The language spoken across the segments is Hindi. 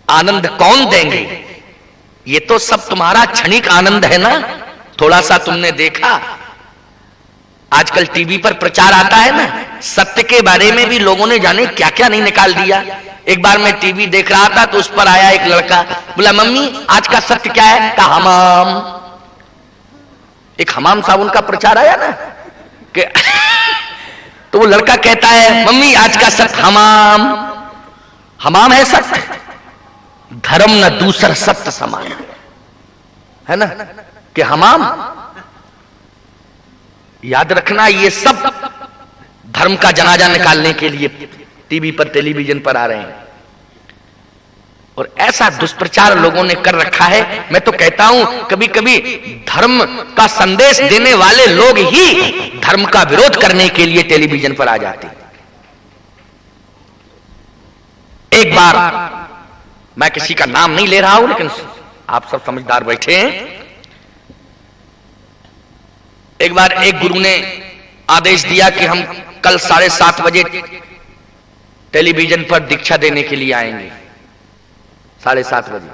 आनंद कौन देंगे? ये तो सब तुम्हारा क्षणिक आनंद है ना। थोड़ा सा तुमने देखा, आजकल टीवी पर प्रचार आता है ना, सत्य के बारे में भी लोगों ने जाने क्या क्या नहीं निकाल दिया। एक बार मैं टीवी देख रहा था तो उस पर आया एक लड़का, बोला मम्मी आज का सत्य क्या है? कहा हमाम। एक हमाम साबुन का प्रचार आया ना कि तो वो लड़का कहता है मम्मी आज का सत्य हमाम। हमाम है सत्य, धर्म न दूसर सत्य समान, है ना कि हमाम। याद रखना, ये सब धर्म का जनाजा निकालने के लिए टीवी पर टेलीविजन पर आ रहे हैं और ऐसा दुष्प्रचार लोगों ने कर रखा है। मैं तो कहता हूं कभी कभी धर्म का संदेश देने वाले लोग ही धर्म का विरोध करने के लिए टेलीविजन पर आ जाते हैं। एक बार, मैं किसी का नाम नहीं ले रहा हूं लेकिन आप सब समझदार बैठे हैं, एक बार एक गुरु ने आदेश दिया कि हम कल 7:30 बजे टेलीविजन पर दीक्षा देने के लिए आएंगे। 7:30 बजे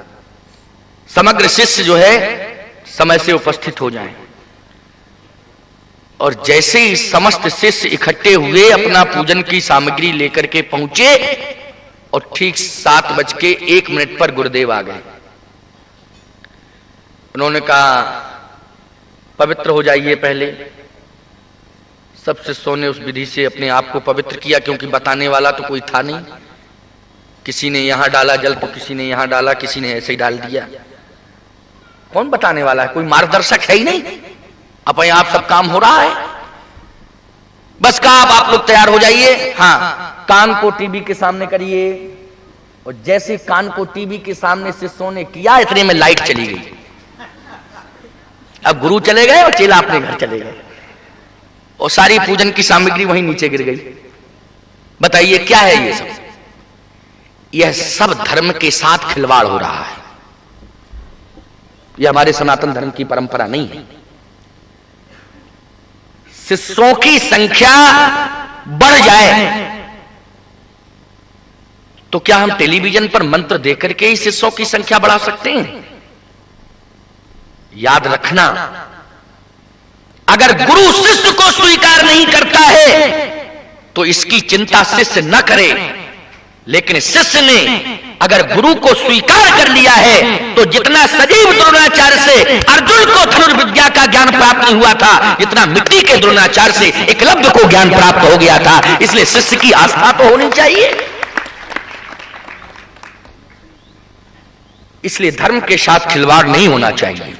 समग्र शिष्य जो है समय से उपस्थित हो जाएं। और जैसे ही समस्त शिष्य इकट्ठे हुए अपना पूजन की सामग्री लेकर के पहुंचे और ठीक 7:01 पर गुरुदेव आ गए। उन्होंने कहा पवित्र हो जाइए। पहले सब शिष्यों ने उस विधि से अपने आप को पवित्र किया, क्योंकि बताने वाला तो कोई था नहीं। किसी ने यहां डाला जल तो किसी ने यहां डाला, किसी ने ऐसे ही डाल दिया। कौन बताने वाला है? कोई मार्गदर्शक है ही नहीं, अपने आप सब काम हो रहा है। बस कहा अब आप लोग तैयार हो जाइए, हाँ कान को टीवी के सामने करिए। और जैसे कान को टीवी के सामने शिष्यों ने किया, इतने में लाइट चली गई। अब गुरु चले गए और चेला अपने घर चले गए और सारी पूजन की सामग्री वहीं नीचे गिर गई। बताइए क्या है ये सब? यह सब धर्म के साथ खिलवाड़ हो रहा है। यह हमारे सनातन धर्म की परंपरा नहीं है। शिष्यों की संख्या बढ़ जाए तो क्या हम टेलीविजन पर मंत्र देकर के ही शिष्यों की संख्या बढ़ा सकते हैं? याद रखना, अगर गुरु शिष्य को स्वीकार नहीं करता है तो इसकी चिंता शिष्य न करे, लेकिन शिष्य ने अगर गुरु को स्वीकार कर लिया है तो जितना सजीव द्रोणाचार्य से अर्जुन को धनुर्विद्या का ज्ञान प्राप्त नहीं हुआ था, जितना मिट्टी के द्रोणाचार्य से एकलव्य को ज्ञान प्राप्त हो गया था। इसलिए शिष्य की आस्था तो होनी चाहिए। इसलिए धर्म के साथ खिलवाड़ नहीं होना चाहिए।